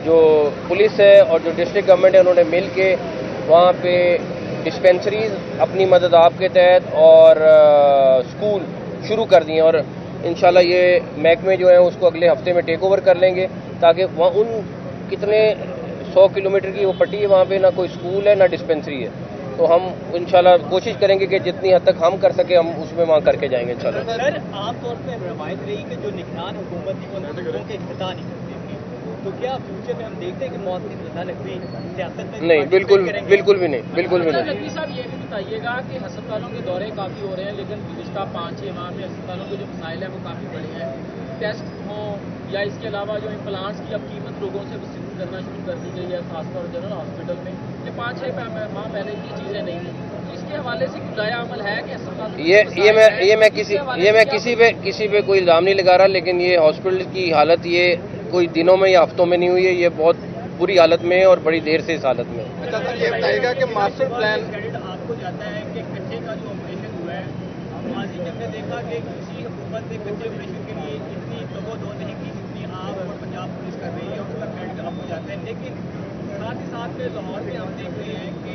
جو پولیس ہے اور جو ڈسٹرکٹ گورنمنٹ ہے انہوں نے مل کے وہاں پہ ڈسپینسریز اپنی مدد آپ کے تحت اور اسکول شروع کر دیے، اور انشاءاللہ یہ محکمے جو ہیں اس کو اگلے ہفتے میں ٹیک اوور کر لیں گے، تاکہ وہاں ان کتنے 100 کلومیٹر کی وہ پٹی ہے، وہاں پہ نہ کوئی اسکول ہے نہ ڈسپینسری ہے، تو ہم انشاءاللہ کوشش کریں گے کہ جتنی حد تک ہم کر سکیں ہم اس میں وہاں کر کے جائیں گے انشاءاللہ۔ سر عام طور پہ روایت رہی کہ جو نگران حکومت تھی وہ نظروں کے افتتاح نہیں کرتی تھی، تو کیا فیوچر میں ہم دیکھتے ہیں کہ معطل نظر نقوی سیاست میں نہیں، بالکل بھی نہیں، بالکل بھی نہیں۔ نقوی صاحب یہ بھی بتائیے گا کہ ہسپتالوں کے دورے کافی ہو رہے ہیں، لیکن گزشتہ 5-6 ماہ میں ہسپتالوں کے جو مسائل ہیں وہ کافی بڑے ہیں، ٹیسٹ ہوں یا اس کے علاوہ جو امپلانٹس کی اب قیمت لوگوں سے وصول کرنا شروع کر دی گئی ہے، خاص طور جنرل ہاسپٹل میں، یہ 5-6 ماہ پہلے کی چیزیں نہیں ہیں، اس کے حوالے سے ضائع عمل ہے کہ ہسپتال یہ میں کسی پہ کوئی الزام نہیں لگا رہا، لیکن یہ ہاسپٹل کی حالت یہ کوئی دنوں میں یا ہفتوں میں نہیں ہوئی ہے، یہ بہت بری حالت میں ہے اور بڑی دیر سے اس حالت میں ہے۔ اچھا سر، یہ بتائیے گا کہ ماسٹر پلان کریڈٹ آپ کو جاتا ہے کہ کچے کا جو آپریشن ہوا ہے، ماضی میں ہم نے دیکھا کہ کسی حکومت نے کچے آپریشن کے لیے اتنی دو نہیں کی جتنی آپ اور پنجاب پولیس کر رہی ہے، اور اس کا کریڈٹ آپ کو جاتا ہے، لیکن ساتھ ہی ساتھ میں لاہور میں ہم دیکھ رہے ہیں کہ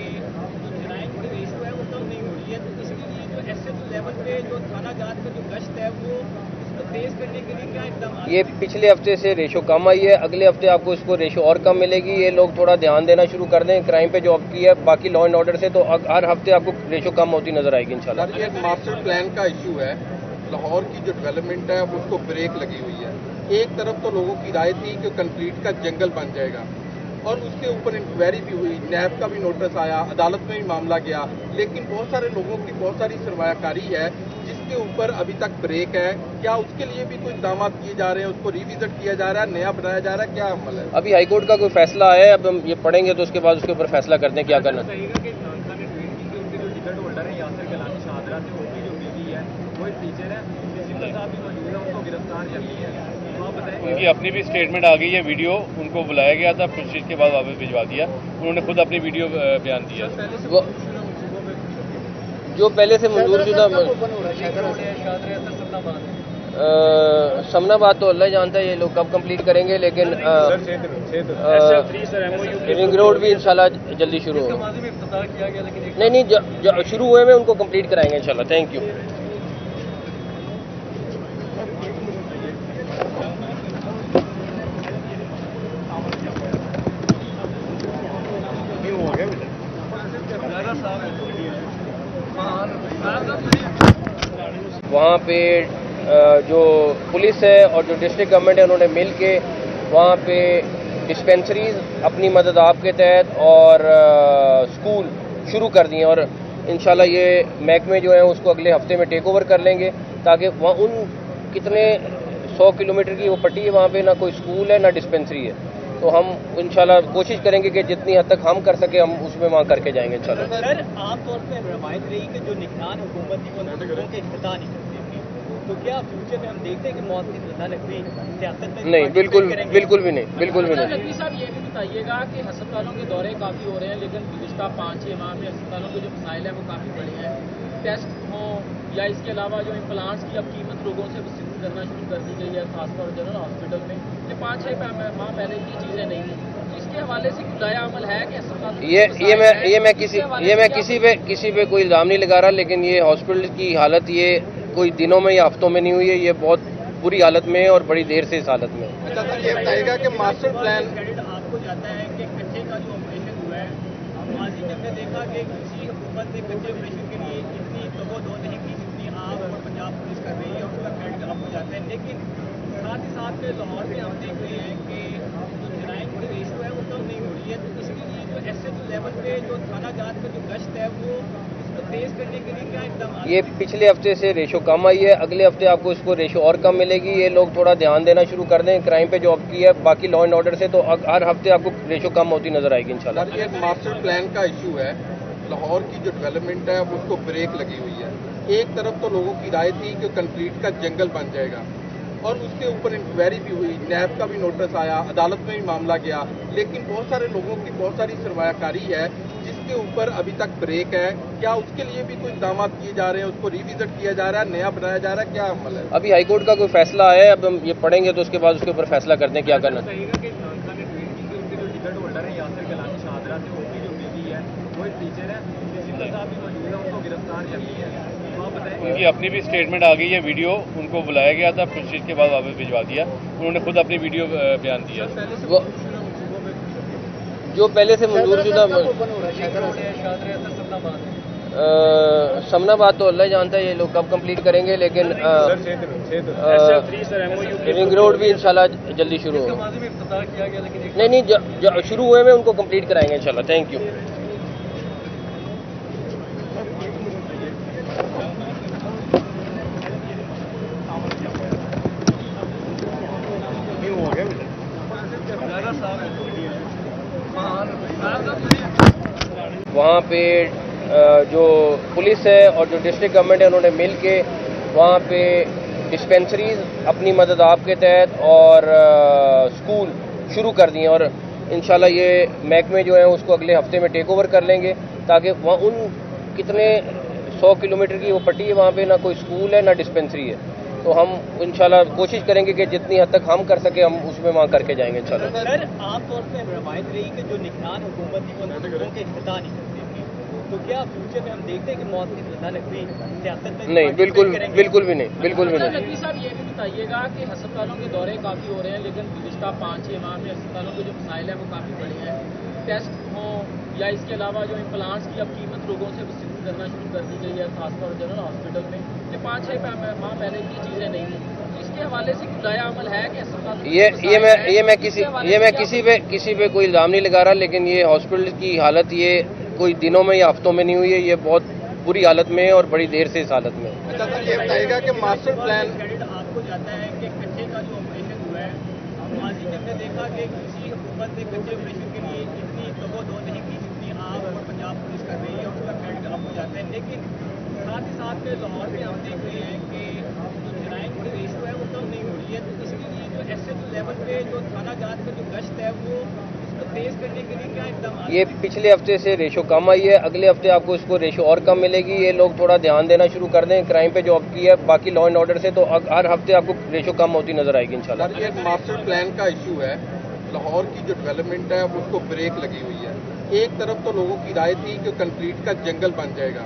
جو جرائم کی ریشو ہے وہ کم نہیں ہو رہی ہے، تو اس کے لیے جو ایس ایچ لیول پہ جو تھانہ جات کا جو گشت ہے وہ اس کو تیز کرنے کے لیے کیا اقدامات؟ یہ پچھلے ہفتے سے ریشو کم آئی ہے، اگلے ہفتے آپ کو اس کو ریشو اور کم ملے گی، یہ لوگ تھوڑا دھیان دینا شروع کر دیں کرائم پہ جو اب کی ہے، باقی لا اینڈ آرڈر سے تو ہر ہفتے آپ کو ریشو کم ہوتی نظر آئے گی انشاءاللہ۔ سر، یہ ماسٹر پلان کا ایشو ہے، لاہور کی جو ڈیولپمنٹ ہے اس کو بریک لگی ہوئی ہے۔ ایک طرف تو لوگوں کی رائے تھی کہ کنکریٹ کا جنگل بن جائے گا، اور اس کے اوپر انکوائری بھی ہوئی، نیب کا بھی نوٹس آیا، عدالت میں بھی معاملہ گیا، لیکن بہت سارے لوگوں کی بہت ساری سرمایہ کاری ہے جس کے اوپر ابھی تک بریک ہے۔ کیا اس کے لیے بھی کوئی اقدامات کیے جا رہے ہیں، اس کو ریوزٹ کیا جا رہا ہے، نیا بنایا جا رہا ہے، کیا عمل ہے؟ ابھی ہائی کورٹ کا کوئی فیصلہ آیا ہے، اب ہم یہ پڑھیں گے تو اس کے بعد اس کے اوپر فیصلہ کرتے ہیں کیا کرنا ہے۔ بتائیے گا کہ خان نے ٹویٹ کی کہ ان کے جو ٹکٹ ہولڈر ہیں یاسر گیلانی شاہدرہ سے، ان کی جو بیوی ہے وہ ایک ٹیچر ہے، پرنسپل صاحب بھی موجود ہے، ان کو گرفتار کر لی ہے، تو آپ بتائیں۔ ان کی اپنی بھی اسٹیٹمنٹ آ گئی ہے، ویڈیو ان کو بلایا گیا تھا، کچھ چیز کے بعد واپس بھجوا دیا، انہوں نے خود اپنی ویڈیو بیان دیا۔ جو پہلے سے منظور شدہ سمنا آباد تو اللہ جانتا ہے یہ لوگ کب کمپلیٹ کریں گے، لیکن رنگ روڈ بھی انشاءاللہ جلدی شروع ہوگا۔ نہیں شروع ہوئے میں ان کو کمپلیٹ کرائیں گے انشاءاللہ۔ Thank you. وہاں پہ جو پولیس ہے اور جو ڈسٹرکٹ گورنمنٹ ہے انہوں نے مل کے وہاں پہ ڈسپینسریز اپنی مدد آپ کے تحت اور اسکول شروع کر دیے، اور انشاءاللہ یہ محکمے جو ہیں اس کو اگلے ہفتے میں ٹیک اوور کر لیں گے، تاکہ وہاں ان کتنے 100 کلومیٹر کی وہ پٹی ہے، وہاں پہ نہ کوئی اسکول ہے نہ ڈسپینسری ہے، تو ہم انشاءاللہ کوشش کریں گے کہ جتنی حد تک ہم کر سکیں ہم اس میں وہاں کر کے جائیں گے انشاءاللہ۔ سر عام طور پہ روایت رہی کہ جو نگران حکومت تھی وہ نظروں کے افتتاح نہیں کرتی تھی، تو کیا فیوچر میں ہم دیکھتے ہیں کہ معطل نظر نقوی سیاست میں؟ نہیں، بالکل بھی نہیں۔ نقوی صاحب یہ بھی بتائیے گا کہ ہسپتالوں کے دورے کافی ہو رہے ہیں، لیکن گزشتہ 5-6 ماہ میں ہسپتالوں کے جو مسائل ہیں وہ کافی بڑے ہیں، ٹیسٹ ہوں یا اس کے علاوہ جو امپلانٹس کی اب قیمت لوگوں سے وصول کرنا شروع کر دی گئی ہے، خاص طور جنرل ہاسپٹل میں، یہ 5-6 ماہ پہلے کی چیزیں نہیں ہیں، اس کے حوالے سے ضائع عمل ہے کہ ہسپتال یہ میں کسی پہ کوئی الزام نہیں لگا رہا، لیکن یہ ہاسپٹل کی حالت یہ کوئی دنوں میں یا ہفتوں میں نہیں ہوئی ہے، یہ بہت بری حالت میں ہے اور بڑی دیر سے اس حالت میں ہے۔ اچھا سر، یہ بتائیے گا کہ ماسٹر پلان کریڈٹ آپ کو جاتا ہے کہ کچے کا جو آپریشن ہوا ہے، ماضی میں ہم نے دیکھا کہ کسی حکومت نے کچے آپریشن کے لیے اتنی دو نہیں کی جتنی آپ اور پنجاب پولیس کر رہی ہے، اور اس کا کریڈٹ آپ کو جاتا ہے، لیکن ساتھ ہی ساتھ میں لاہور میں ہم دیکھ رہے ہیں کہ جو جرائم کی ریشو ہے وہ کم نہیں ہو رہی ہے، تو اس کے لیے جو ایس ایچ لیول پہ جو تھانہ جات کا جو گشت ہے وہ اس کو تیز کرنے کے لیے کیا اقدامات؟ یہ پچھلے ہفتے سے ریشو کم آئی ہے، اگلے ہفتے آپ کو اس کو ریشو اور کم ملے گی، یہ لوگ تھوڑا دھیان دینا شروع کر دیں کرائم پہ جو اب کی ہے، باقی لا اینڈ آرڈر سے تو ہر ہفتے آپ کو ریشو کم ہوتی نظر آئے گی انشاءاللہ۔ سر، یہ ماسٹر پلان کا ایشو ہے، لاہور کی جو ڈیولپمنٹ ہے اس کو بریک لگی ہوئی ہے۔ ایک طرف تو لوگوں کی رائے تھی کہ کنکریٹ کا جنگل بن جائے گا، اور اس کے اوپر انکوائری بھی ہوئی، نیب کا بھی نوٹس آیا، عدالت میں بھی معاملہ گیا، لیکن بہت سارے لوگوں کی بہت ساری سرمایہ کاری ہے جس کے اوپر ابھی تک بریک ہے۔ کیا اس کے لیے بھی کوئی اقدامات کیے جا رہے ہیں، اس کو ریوزٹ کیا جا رہا ہے، نیا بنایا جا رہا ہے، کیا عمل ہے؟ ابھی ہائی کورٹ کا کوئی فیصلہ آیا ہے، اب ہم یہ پڑھیں گے تو اس کے بعد اس کے اوپر فیصلہ کرتے ہیں کیا کرنا ہے۔ بتائیے گا کہ خان نے ٹویٹ کی रिजल्ट होल्डर है यासिर गिलानी शाहदरा से, उनकी जो बेटी है वो एक टीचर है, प्रिंसिपल साहब भी मौजूद है, उनको गिरफ्तार कर लिया है। तो आप बताएं। उनकी अपनी भी स्टेटमेंट आ गई है, वीडियो उनको बुलाया गया था, पूछताछ के बाद वापस भिजवा दिया। उन्होंने खुद अपनी वीडियो बयान दिया। वो जो पहले से मंजूर शुदा समनाबाद तो अल्लाह जानता है ये लोग कब कंप्लीट करेंगे, लेकिन रिंग रोड भी इंशाल्लाह जल्दी शुरू होगा। नहीं, शुरू हुए में उनको कंप्लीट कराएंगे इंशाल्लाह। Thank you. वहाँ पे जो पुलिस है और जो डिस्ट्रिक्ट गवर्नमेंट है उन्होंने मिल के वहाँ पे डिस्पेंसरीज अपनी मदद आपके तहत और स्कूल शुरू कर दिए, और इंशाल्लाह ये महकमे जो हैं उसको अगले हफ्ते में टेक ओवर कर लेंगे, ताकि वहाँ उन कितने 100 किलोमीटर की वो पट्टी है, वहाँ पे ना कोई स्कूल है ना डिस्पेंसरी है। तो हम इंशाल्लाह कोशिश करेंगे कि जितनी हद तक हम कर सके हम उसमें वहाँ करके जाएंगे इंशाल्लाह। सर, आमतौर पर रवायत रही कि जो निगरान हुकूमत थी वो लोगों के इफ्तिताह नहीं करती थी, तो क्या फ्यूचर में हम देखते हैं कि मौत की सजा नकवी सियासत में नहीं, बिल्कुल भी नहीं, बिल्कुल भी नहीं। नकवी साहब ये भी बताइएगा कि अस्पतालों के दौरे काफ़ी हो रहे हैं, लेकिन पिछला 5-6 माह में अस्पतालों के जो मसाइल हैं वो काफ़ी बड़े हैं। टेस्ट हों या इसके अलावा जो इम्प्लांट्स की अब कीमत लोगों से वसूल करना शुरू कर दी गई है, खासतौर जनरल हॉस्पिटल में, ये 5-6 माह पहले की चीज़ें नहीं थी। इसके हवाले से कुछ नया अमल है कि अस्पताल मैं किसी पे कोई इल्ज़ाम नहीं लगा रहा, लेकिन ये हॉस्पिटल की हालत ये कोई दिनों में या हफ्तों में नहीं हुई है, ये बहुत बुरी हालत में है और बड़ी देर से इस हालत में। अच्छा सर, ये बताइएगा कि मास्टर प्लान क्रेडिट आपको जाता है कि कच्चे का जो ऑपरेशन हुआ है, माजी में हमने देखा कि किसी हुकूमत ने कच्चे ऑपरेशन के लिए इतनी दो नहीं की जितनी आप और पंजाब पुलिस कर रही है, उसका क्रेडिट आपको जाता है। लेकिन साथ ही साथ में लाहौर में हम देख रहे हैं कि जो जराइम की रेशो है वो कम नहीं हो रही है, तो इसके लिए जो SH लेवल पे जो थाना जात का जो गश्त है वो इसको तेज करने के लिए क्या इकदाम? ये पिछले हफ्ते से रेशो कम आई है, अगले हफ्ते आपको इसको रेशो और कम मिलेगी। ये लोग थोड़ा ध्यान देना शुरू कर दें क्राइम पे जॉब की है, बाकी लॉ एंड ऑर्डर से, तो हर हफ्ते आपको रेशो कम होती नजर आएगी इंशाल्लाह। सर, ये मास्टर प्लान का इशू है, लाहौर की जो डेवलपमेंट है उसको ब्रेक लगी हुई है। एक तरफ तो लोगों की राय थी कि कंक्रीट का जंगल बन जाएगा,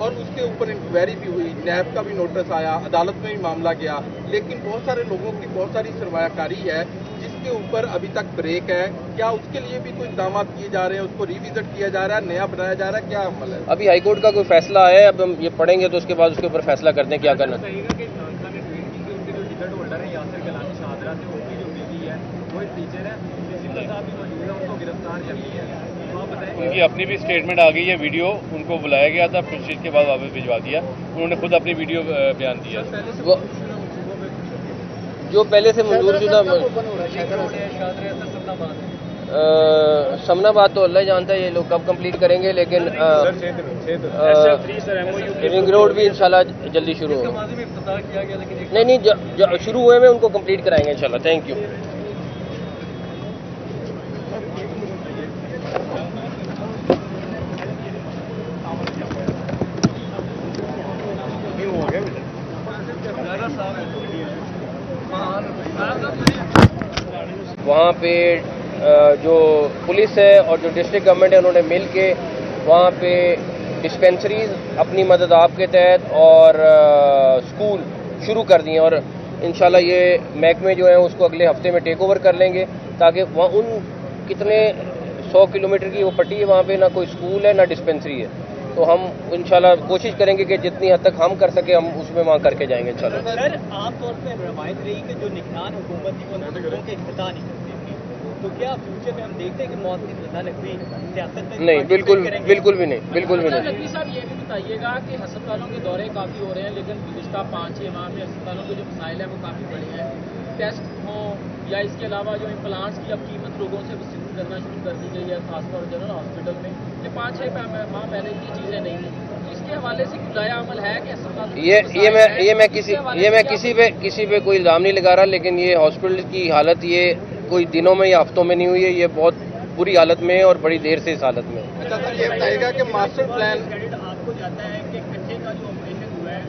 और उसके ऊपर इंक्वायरी भी हुई, नैब का भी नोटिस आया, अदालत में भी मामला गया, लेकिन बहुत सारे लोगों की बहुत सारी सरमायाकारी है जिसके ऊपर अभी तक ब्रेक है। क्या उसके लिए भी कोई इक़दाम किए जा रहे हैं, उसको रिविजिट किया जा रहा है, नया बनाया जा रहा है, क्या अमल है? अभी हाईकोर्ट का कोई फैसला आया है, अब हम ये पढ़ेंगे तो उसके बाद उसके ऊपर फैसला करते हैं क्या करना। बताइएगा कि इमरान खान ने ट्वीट की कि उनके जो रिजल्ट होल्डर है यासिर गिलानी शाहदरा से, उनकी जो बेटी है वो एक टीचर है, प्रिंसिपल साहब भी मौजूद है, उनको गिरफ्तार कर लिया है। तो आप बताएं। उनकी अपनी भी स्टेटमेंट आ गई है, वीडियो उनको बुलाया गया था, पूछताछ के बाद वापस भिजवा दिया। उन्होंने खुद अपनी वीडियो बयान दिया। वो जो पहले से मंजूर शुदा समनाबाद तो अल्लाह जानता है ये लोग कब कंप्लीट करेंगे, लेकिन रिंग रोड भी इंशाल्लाह जल्दी शुरू होगा। नहीं, शुरू हुए में उनको कंप्लीट कराएंगे इंशाल्लाह। Thank you. वहाँ पे जो पुलिस है और जो डिस्ट्रिक्ट गवर्नमेंट है उन्होंने मिल के वहाँ पे डिस्पेंसरीज अपनी मदद आपके तहत और स्कूल शुरू कर दिए, और इंशाल्लाह ये महकमे जो हैं उसको अगले हफ्ते में टेक ओवर कर लेंगे, ताकि वहाँ उन कितने 100 किलोमीटर की वो पट्टी है, वहाँ पे ना कोई स्कूल है ना डिस्पेंसरी है। तो हम इंशाल्लाह कोशिश करेंगे कि जितनी हद तक हम कर सके हम उसमें वहाँ करके जाएंगे इंशाल्लाह। सर, आमतौर पर रवायत रही कि जो निगरान हुकूमत थी वो लोगों के इफ्तिताह नहीं करती थी, तो क्या फ्यूचर में हम देखते हैं कि मौत की सजा नकवी सियासत में? नहीं, बिल्कुल भी नहीं। नकवी साहब ये भी बताइएगा कि अस्पतालों के दौरे काफ़ी हो रहे हैं, लेकिन पिछला 5-6 माह में अस्पतालों के जो मसाइल हैं वो काफ़ी बड़े हैं। टेस्ट हों या इसके अलावा जो इम्प्लांट्स की अब कीमत लोगों से वसूल करना शुरू कर दी गई है, खासतौर जनरल हॉस्पिटल में, ये 5-6 माह पहले की चीज़ें नहीं थी। इसके हवाले से कुछ नया अमल है कि अस्पताल मैं किसी पे कोई इल्ज़ाम नहीं लगा रहा, लेकिन ये हॉस्पिटल की हालत ये कोई दिनों में या हफ्तों में नहीं हुई है, ये बहुत बुरी हालत में है और बड़ी देर से इस हालत में। अच्छा सर, ये बताइएगा कि मास्टर प्लान क्रेडिट आपको जाता है कि कच्चे का जो ऑपरेशन हुआ है,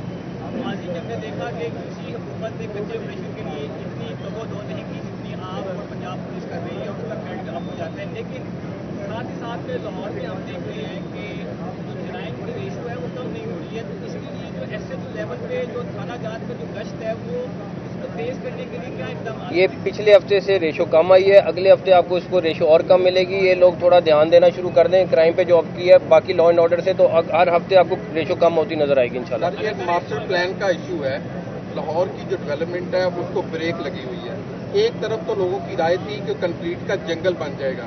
माजी में हमने देखा कि किसी हुकूमत ने कच्चे ऑपरेशन के लिए इतनी दो नहीं की जितनी आप और पंजाब पुलिस कर रही है, उसका क्रेडिट आपको जाता है। जाते हैं, लेकिन साथ ही साथ लाहौर में हम देख रहे हैं कि जो जराइम की रेशो है वो कम नहीं हो रही है। तो इसके लिए जो एसएचओ लेवल पे जो थाना जात का जो गश्त है वो इसको तेज करने के लिए क्या इकदाम? ये पिछले हफ्ते से रेशो कम आई है, अगले हफ्ते आपको इसको रेशो और कम मिलेगी। ये लोग थोड़ा ध्यान देना शुरू कर दें क्राइम पे जो अब की है, बाकी लॉ एंड ऑर्डर से तो हर हफ्ते आपको रेशो कम होती नजर आएगी इंशाल्लाह। सर, ये एक मास्टर प्लान का इशू है। लाहौर की जो डेवलपमेंट है उसको ब्रेक लगी हुई है। एक तरफ तो लोगों की राय थी कि कंक्रीट का जंगल बन जाएगा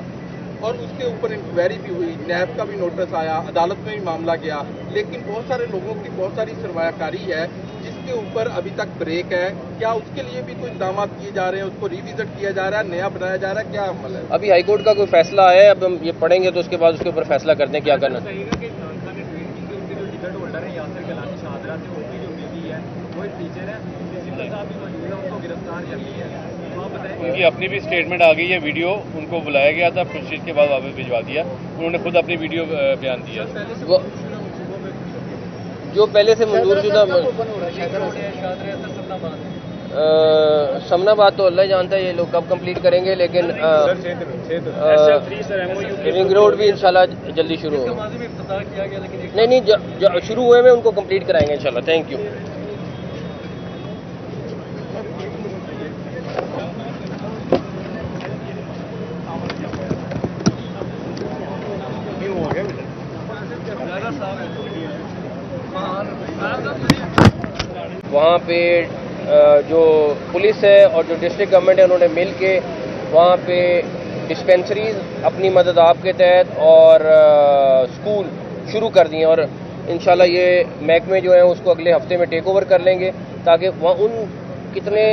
और उसके ऊपर इंक्वायरी भी हुई, नैब का भी नोटिस आया, अदालत में भी मामला गया, लेकिन बहुत सारे लोगों की बहुत सारी सरमायाकारी है जिसके ऊपर अभी तक ब्रेक है। क्या उसके लिए भी कोई इक़दाम किए जा रहे हैं, उसको रिविजिट किया जा रहा है, नया बनाया जा रहा है, क्या अमल है? अभी हाईकोर्ट का कोई फैसला है, अब हम ये पढ़ेंगे तो उसके बाद उसके ऊपर फैसला करते हैं क्या करना है। कहेगा कि इमरान खान ने ट्वीट की कि उनके जो टिकट होल्डर है यासिर गिलानी शाहदरा से उनकी जो बीवी है वो एक टीचर है, प्रिंसिपल साहब भी मौजूद है, उनको गिरफ्तार कर लिया है। तो आप बताएं। उनकी अपनी भी स्टेटमेंट आ गई है, वीडियो उनको बुलाया गया था, पुलिस के बाद वापस भिजवा दिया। उन्होंने खुद अपनी वीडियो बयान दिया। वो जो पहले से मंजूर शुदा समनाबाद तो अल्लाह जानता है ये लोग कब कंप्लीट करेंगे, लेकिन रिंग रोड भी इंशाल्लाह जल्दी शुरू होगा। नहीं, शुरू हुए में उनको कंप्लीट कराएंगे इंशाल्लाह। Thank you. वहाँ पे जो पुलिस है और जो डिस्ट्रिक्ट गवर्नमेंट है उन्होंने मिल के वहाँ पे डिस्पेंसरीज अपनी मदद आपके तहत और स्कूल शुरू कर दिए और इंशाल्लाह ये महकमे जो है उसको अगले हफ्ते में टेक ओवर कर लेंगे ताकि वहाँ उन कितने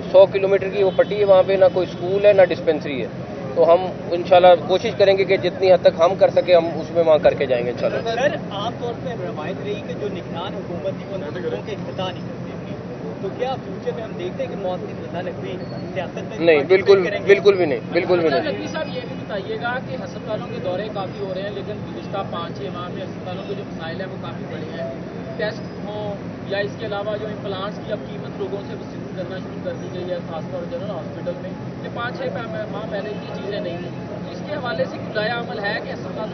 100 किलोमीटर की वो पट्टी है, वहाँ पे ना कोई स्कूल है ना डिस्पेंसरी है। तो हम इंशाल्लाह कोशिश करेंगे कि जितनी हद तक हम कर सके हम उसमें वहाँ करके जाएंगे इंशाल्लाह। सर, आमतौर पर रवायत रही कि जो निगरान हुकूमत थी वो मुल्कों के इफ्तिताह नहीं करती थी, तो क्या फ्यूचर में हम देखते हैं कि मौत नकवी सियासत में? नहीं, बिल्कुल भी नहीं, बिल्कुल भी नहीं। नकवी साहब ये भी बताइएगा कि अस्पतालों के दौरे काफ़ी हो रहे हैं, लेकिन पिछला 5-6 माह में अस्पतालों के जो मसाइल हैं वो काफ़ी बड़े हैं। टेस्ट हों या इसके अलावा जो इम्प्लांट्स की अब कीमत लोगों से वसूल करना शुरू कर दी गई है, खासतौर पर जनरल हॉस्पिटल में, ये 5-6 माह पहले ये चीज़ें नहीं थी। तो इसके हवाले से कोई नया अमल है कि अस्पताल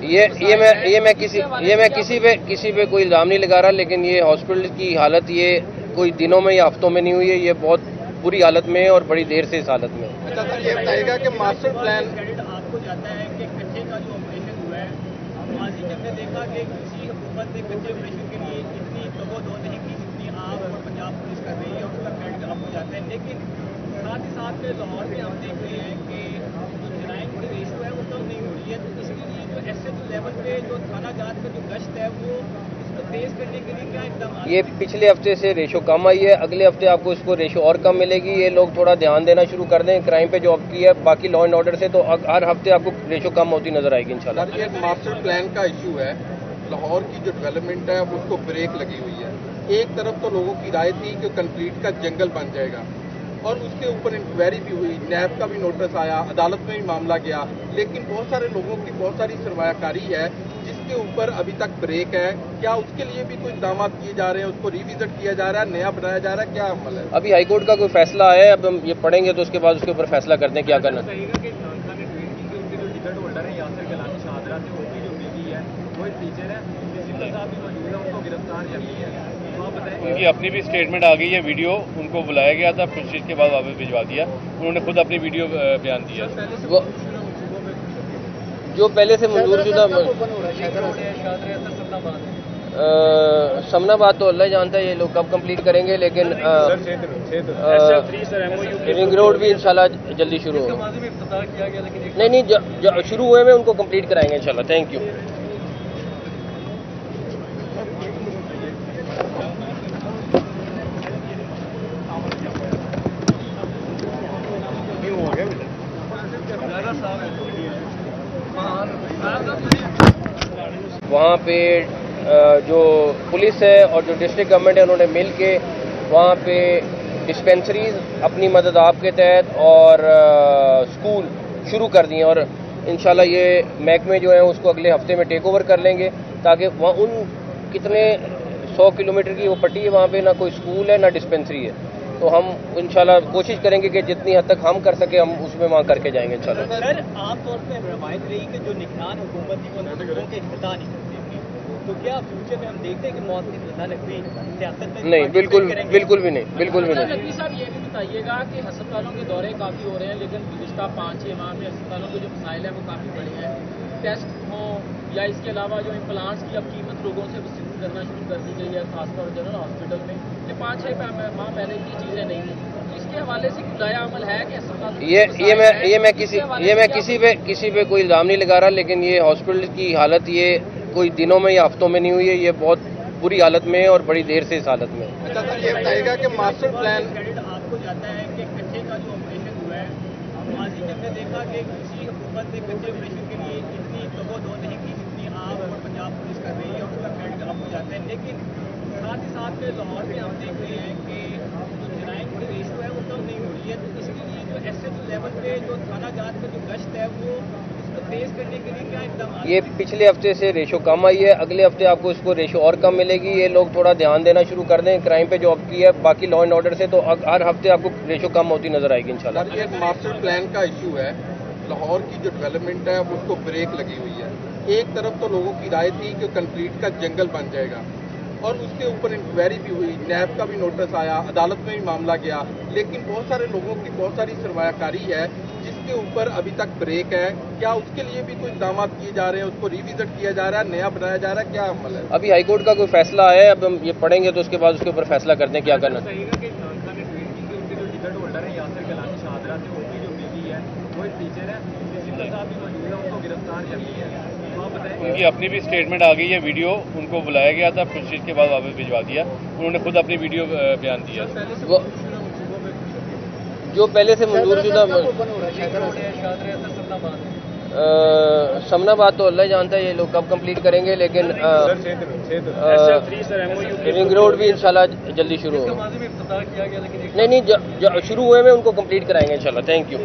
ये मैं किसी पे कोई इल्ज़ाम नहीं लगा रहा, लेकिन ये हॉस्पिटल की हालत ये कोई दिनों में या हफ्तों में नहीं हुई है, ये बहुत बुरी हालत में है और बड़ी देर से इस हालत में। अच्छा सर, ये बताइएगा कि मास्टर प्लान क्रेडिट आपको जाता है कि कच्चे का जो ऑपरेशन हुआ है, माजी में हमने देखा कि किसी हुकूमत ने कच्चे ऑपरेशन के लिए इतनी तवज्जो नहीं की जितनी आप और पंजाब पुलिस कर रही है, उसका क्रेडिट आपको जाता है। लेकिन साथ ही साथ लाहौर में हम देख रहे हैं कि जो जराइम की रेशो है वो कम नहीं हो रही है। तो इसके लिए जो एसएचओ लेवल पे जो थाना जात का जो गश्त है वो इसको तेज करने के लिए क्या इकदाम? ये पिछले हफ्ते से रेशो कम आई है, अगले हफ्ते आपको इसको रेशो और कम मिलेगी। ये लोग थोड़ा ध्यान देना शुरू कर दें क्राइम पे जो अब की है, बाकी लॉ एंड ऑर्डर से तो हर हफ्ते आपको रेशो कम होती नजर आएगी इंशाल्लाह। सर, ये एक मास्टर प्लान का इशू है। लाहौर की जो डेवलपमेंट है उसको ब्रेक लगी हुई है। एक तरफ तो लोगों की राय थी कि कंक्रीट का जंगल बन जाएगा और उसके ऊपर इंक्वायरी भी हुई, नैब का भी नोटिस आया, अदालत में भी मामला गया, लेकिन बहुत सारे लोगों की बहुत सारी सरमायाकारी है जिसके ऊपर अभी तक ब्रेक है। क्या उसके लिए भी कोई इक़दाम किए जा रहे हैं, उसको रिविजिट किया जा रहा है, नया बनाया जा रहा है, क्या अमल है? अभी हाईकोर्ट का कोई फैसला है, अब हम ये पढ़ेंगे तो उसके बाद उसके ऊपर फैसला करते हैं क्या करना है। कहेगा कि इमरान खान ने ट्वीट की कि उनके जो टिकट होल्डर है यासिर गिलानी शाहदरा से उनकी जो बीवी है वो एक टीचर है, प्रिंसिपल साहब भी मौजूद है, उनको गिरफ्तार कर लिया है। तो आप बताएं। उनकी अपनी भी स्टेटमेंट आ गई है, वीडियो उनको बुलाया गया था, पुलिस के बाद वापस भिजवा दिया। उन्होंने खुद अपनी वीडियो बयान दिया। वो जो पहले से मंजूर शुदा समनाबाद तो अल्लाह जानता है ये लोग कब कंप्लीट करेंगे, लेकिन रिंग रोड भी इंशाल्लाह जल्दी शुरू होगा। नहीं, शुरू हुए में उनको कंप्लीट कराएंगे इंशाल्लाह। Thank you. वहाँ पे जो पुलिस है और जो डिस्ट्रिक्ट गवर्नमेंट है उन्होंने मिल के वहाँ पे डिस्पेंसरीज अपनी मदद आपके तहत और स्कूल शुरू कर दिए और इंशाल्लाह ये महकमे जो है उसको अगले हफ्ते में टेक ओवर कर लेंगे ताकि वहाँ उन कितने 100 किलोमीटर की वो पट्टी है, वहाँ पे ना कोई स्कूल है ना डिस्पेंसरी है। تو ہم انشاءاللہ کوشش کریں گے کہ جتنی حد تک ہم کر سکیں ہم اس میں وہاں کر کے جائیں گے انشاءاللہ. سر عام طور پہ روایت رہی کہ جو نگران حکومت تھی وہ لوگوں کے افتتاح نہیں کرتی تھی، تو کیا فیوچر میں ہم دیکھتے ہیں کہ مؤثر رضا نقوی سیاست میں نہیں، بالکل بھی نہیں، بالکل بھی نہیں. نقوی صاحب یہ بھی بتائیے گا کہ ہسپتالوں کے دورے کافی ہو رہے ہیں، لیکن گزشتہ 5-6 ماہ میں ہسپتالوں کے جو مسائل ہیں وہ کافی بڑے ہیں. ٹیسٹ ہوں یا اس کے علاوہ جو امپلانٹس کی اب قیمت لوگوں سے وصول کرنا شروع کر دی گئی ہے، خاص طور جنرل ہاسپٹل میں، کہ 5-6 ماہ پہلے کی چیزیں نہیں ہیں. اس کے حوالے سے نیا عمل ہے کہ یہ میں کسی پہ کوئی الزام نہیں لگا رہا، لیکن یہ ہاسپٹل کی حالت یہ کوئی دنوں میں یا ہفتوں میں نہیں ہوئی ہے، یہ بہت بری حالت میں ہے اور بڑی دیر سے اس حالت میں ہے. اچھا سر، یہ بتائیے گا کہ ماسٹر پلان کریڈٹ آپ کو جاتا ہے کہ کچے کا جو آپریشن ہوا ہے، ماضی میں ہم نے دیکھا کہ کسی حکومت نے کچے آپریشن کے لیے اتنی دو نہیں کی جتنی آپ اور پنجاب پولیس کر رہی ہے، اور اس کا کریڈٹ آپ کو جاتا ہے. لیکن ساتھ ہی ساتھ میں لاہور میں ہم دیکھ رہے ہیں کہ جو جرائم کی ریشو ہے وہ کم نہیں ہو رہی ہے. تو اس کے لیے جو ایس ایچ لیول پہ جو تھانہ جات کا جو گشت ہے وہ اس کو تیز کرنے کے لیے کیا اقدامات؟ یہ پچھلے ہفتے سے ریشو کم آئی ہے، اگلے ہفتے آپ کو اس کو ریشو اور کم ملے گی. یہ لوگ تھوڑا دھیان دینا شروع کر دیں کرائم پہ جو اب کی ہے باقی لا اینڈ آرڈر سے، تو ہر ہفتے آپ کو ریشو کم ہوتی نظر آئے گی انشاءاللہ. سر، یہ ماسٹر پلان کا ایشو ہے. لاہور کی جو ڈیولپمنٹ ہے اس کو بریک لگی ہوئی ہے. ایک طرف تو لوگوں کی رائے تھی کہ کنکریٹ کا جنگل بن جائے گا، اور اس کے اوپر انکوائری بھی ہوئی، نیب کا بھی نوٹس آیا، عدالت میں بھی معاملہ گیا، لیکن بہت سارے لوگوں کی بہت ساری سرمایہ کاری ہے جس کے اوپر ابھی تک بریک ہے. کیا اس کے لیے بھی کوئی اقدامات کیے جا رہے ہیں؟ اس کو ریوزٹ کیا جا رہا ہے، نیا بنایا جا رہا ہے، کیا عمل ہے؟ ابھی ہائی کورٹ کا کوئی فیصلہ آیا ہے، اب ہم یہ پڑھیں گے تو اس کے بعد اس کے اوپر فیصلہ کرتے ہیں کیا کرنا. کہے گا کہ عمران خان نے ٹویٹ کی کہ ان کے جو ٹکٹ ہولڈر ہیں یاسر کلانی شاہدرہ سے، ان کی جو بیوی ہے وہ ایک ٹیچر ہے، پرنسپل صاحب بھی موجود ہے، ان کو گرفتار کر لیا ہے. تو آپ بتائیں. ان کی اپنی بھی اسٹیٹمنٹ آ گئی ہے، ویڈیو ان کو بلایا گیا تھا، پھر اس کے بعد واپس بھجوا دیا. انہوں نے خود اپنی ویڈیو بیان دیا. جو پہلے سے منظور شدہ سمنا آباد تو اللہ جانتا ہے یہ لوگ کب کمپلیٹ کریں گے، لیکن رنگ روڈ بھی انشاءاللہ جلدی شروع ہوگا. نہیں شروع ہوئے میں ان کو کمپلیٹ کرائیں گے انشاءاللہ. Thank you.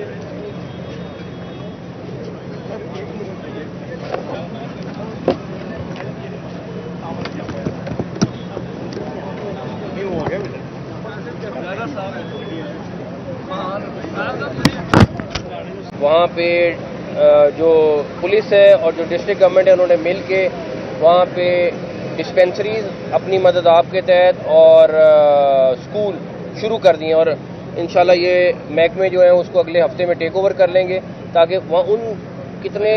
وہاں پہ جو پولیس ہے اور جو ڈسٹرکٹ گورنمنٹ ہے انہوں نے مل کے وہاں پہ ڈسپینسریز اپنی مدد آپ کے تحت اور اسکول شروع کر دیے، اور انشاءاللہ یہ محکمے جو ہیں اس کو اگلے ہفتے میں ٹیک اوور کر لیں گے، تاکہ وہاں ان کتنے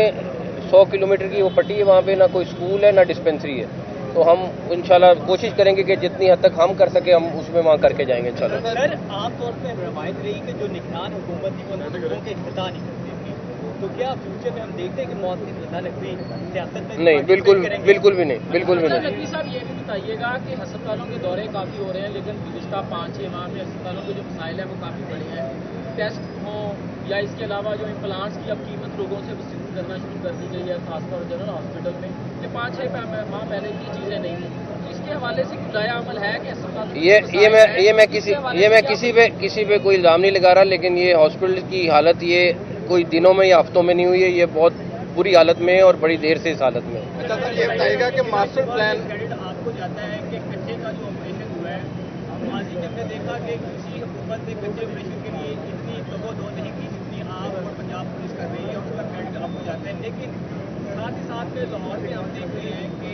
100 کلومیٹر کی وہ پٹی ہے، وہاں پہ نہ کوئی اسکول ہے نہ ڈسپینسری ہے. تو ہم انشاءاللہ کوشش کریں گے کہ جتنی حد تک ہم کر سکیں ہم اس میں وہاں کر کے جائیں گے انشاءاللہ. سر عام طور پہ روایت رہی کہ جو نگران حکومت تھی وہ لوگوں کے افتتاح نہیں کرتی تھی، تو کیا فیوچر میں ہم دیکھتے ہیں کہ مؤثر رضا نقوی سیاست میں نہیں، بالکل بھی نہیں، بالکل بھی نہیں. نقوی صاحب یہ بھی بتائیے گا کہ ہسپتالوں کے دورے کافی ہو رہے ہیں، لیکن گزشتہ 5-6 ماہ میں ہسپتالوں کے جو مسائل ہیں وہ کافی بڑے ہیں. ٹیسٹ ہوں یا اس کے علاوہ جو امپلانٹس کی اب قیمت لوگوں سے وصول کرنا شروع کر دی گئی ہے، خاص طور جنرل ہاسپٹل میں، کہ 5-6 ماہ پہلے کی چیزیں نہیں ہیں. اس کے حوالے سے نیا عمل ہے کہ یہ میں کسی پہ کوئی الزام نہیں لگا رہا، لیکن یہ ہاسپٹل کی حالت یہ کوئی دنوں میں یا ہفتوں میں نہیں ہوئی ہے، یہ بہت بری حالت میں ہے اور بڑی دیر سے اس حالت میں ہے. اچھا سر، یہ بتائیے گا کہ ماسٹر پلان کریڈٹ آپ کو جاتا ہے کہ کچے کا جو آپریشن ہوا ہے، ماضی میں ہم نے دیکھا کہ کسی حکومت نے کچے آپریشن کے لیے اتنی دو نہیں کی جتنی آپ اور پنجاب پولیس کر رہی ہے، اور اس کا کریڈٹ آپ کو جاتا ہے. لیکن ساتھ ہی ساتھ میں لاہور میں ہم دیکھ رہے ہیں کہ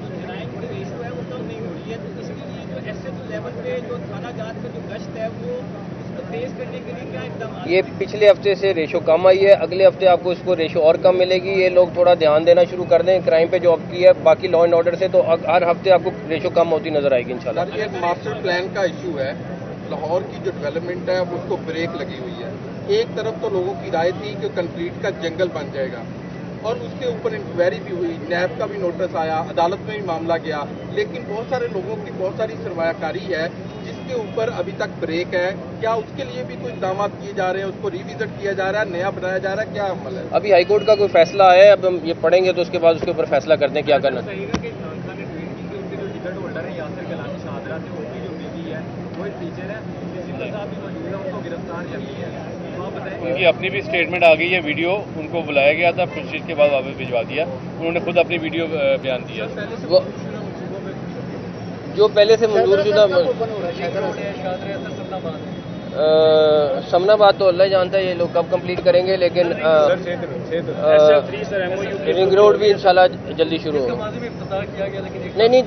جو جرائم کی ریشو ہے وہ کم نہیں ہو رہی ہے. تو اس کے لیے جو ایس ایچ لیول پہ جو تھانہ جات کا جو گشت ہے وہ اس کو تیز کرنے کے لیے کیا اقدامات؟ یہ پچھلے ہفتے سے ریشو کم آئی ہے، اگلے ہفتے آپ کو اس کو ریشو اور کم ملے گی. یہ لوگ تھوڑا دھیان دینا شروع کر دیں کرائم پہ جو اب کی ہے باقی لا اینڈ آرڈر سے، تو ہر ہفتے آپ کو ریشو کم ہوتی نظر آئے گی انشاءاللہ. سر، یہ ماسٹر پلان کا ایشو ہے. لاہور کی جو ڈیولپمنٹ ہے اس کو بریک لگی ہوئی ہے. ایک طرف تو لوگوں کی رائے تھی کہ کنکریٹ کا جنگل بن جائے گا، اور اس کے اوپر انکوائری بھی ہوئی، نیب کا بھی نوٹس آیا، عدالت میں بھی معاملہ گیا، لیکن بہت سارے لوگوں کی بہت ساری سرمایہ کاری ہے جس کے اوپر ابھی تک بریک ہے. کیا اس کے لیے بھی کوئی اقدامات کیے جا رہے ہیں؟ اس کو ریوزٹ کیا جا رہا ہے، نیا بنایا جا رہا ہے، کیا عمل ہے؟ ابھی ہائی کورٹ کا کوئی فیصلہ آیا ہے، اب ہم یہ پڑھیں گے تو اس کے بعد اس کے اوپر فیصلہ کرتے ہیں کیا کرنا. کہے گا کہ عمران خان نے ٹویٹ کی کہ ان کے جو ٹکٹ ہولڈر ہیں یاسر کلانی شاہدرہ سے، ان کی جو بیوی ہے وہ ایک ٹیچر ہے، پرنسپل صاحب بھی موجود ہے، ان کو گرفتار کر لیا ہے. تو آپ بتائیں. ان کی اپنی بھی اسٹیٹمنٹ آ گئی ہے، ویڈیو ان کو بلایا گیا تھا، پھر اس کے بعد واپس بھجوا دیا. انہوں نے خود اپنی ویڈیو بیان دیا. जो पहले से मंजूर शुदा समनाबाद तो अल्लाह जानता है ये लोग कब कंप्लीट करेंगे, लेकिन रिंग रोड भी इंशाल्लाह जल्दी शुरू होगा। नहीं,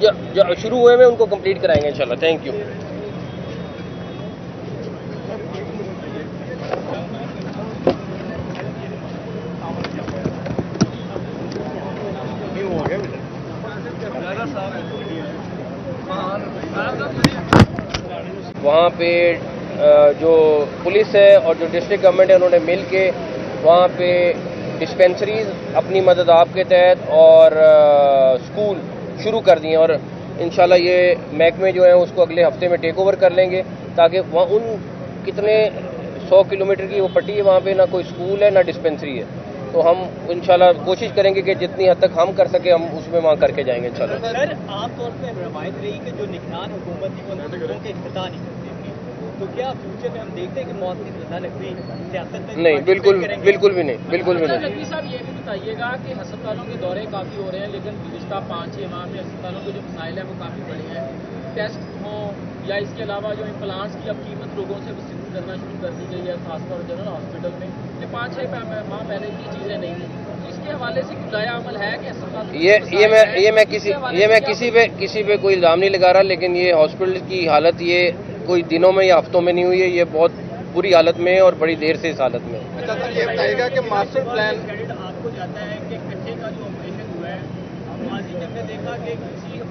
शुरू हुए में उनको कंप्लीट कराएंगे इंशाल्लाह। Thank you. वहाँ पे जो पुलिस है और जो डिस्ट्रिक्ट गवर्नमेंट है उन्होंने मिल के वहाँ पे डिस्पेंसरीज अपनी मदद आपके तहत और स्कूल शुरू कर दिए, और इंशाल्लाह ये महकमे जो हैं उसको अगले हफ्ते में टेक ओवर कर लेंगे, ताकि वहाँ उन कितने 100 किलोमीटर की वो पट्टी है, वहाँ पे ना कोई स्कूल है ना डिस्पेंसरी है। तो हम इंशाल्लाह कोशिश करेंगे कि जितनी हद तक हम कर सके हम उसमें वहाँ करके जाएंगे इंशाल्लाह। सर, आमतौर पर रवायत रही कि जो निगरान हुकूमत थी वो लोगों के इख्तितार नहीं करती थी, तो क्या फ्यूचर में हम देखते हैं कि मौत की सजा नकवी सियासत में नहीं, बिल्कुल भी नहीं, बिल्कुल भी नहीं। नकवी साहब ये भी बताइएगा कि अस्पतालों के दौरे काफ़ी हो रहे हैं, लेकिन गुज़िश्ता 5-6 माह में अस्पतालों के जो मसाइल हैं वो काफ़ी बड़े हैं। टेस्ट हों या इसके अलावा जो इम्प्लांट्स की अब कीमत लोगों से वसूल करना शुरू कर दी गई है, खासतौर जनरल हॉस्पिटल में, कि 5-6 माह पहले की चीज़ें नहीं थी। इसके हवाले से कुलाया अमल है कि अस्पताल ये मैं किसी पे कोई इल्ज़ाम नहीं लगा रहा, लेकिन ये हॉस्पिटल की हालत ये कोई दिनों में या हफ्तों में नहीं हुई है, ये बहुत बुरी हालत में है और बड़ी देर से इस हालत में है। अच्छा सर, ये बताइएगा कि मास्टर प्लान क्रेडिट आपको जाता है कि कच्चे का जो ऑपरेशन हुआ है, माजी में हमने देखा कि किसी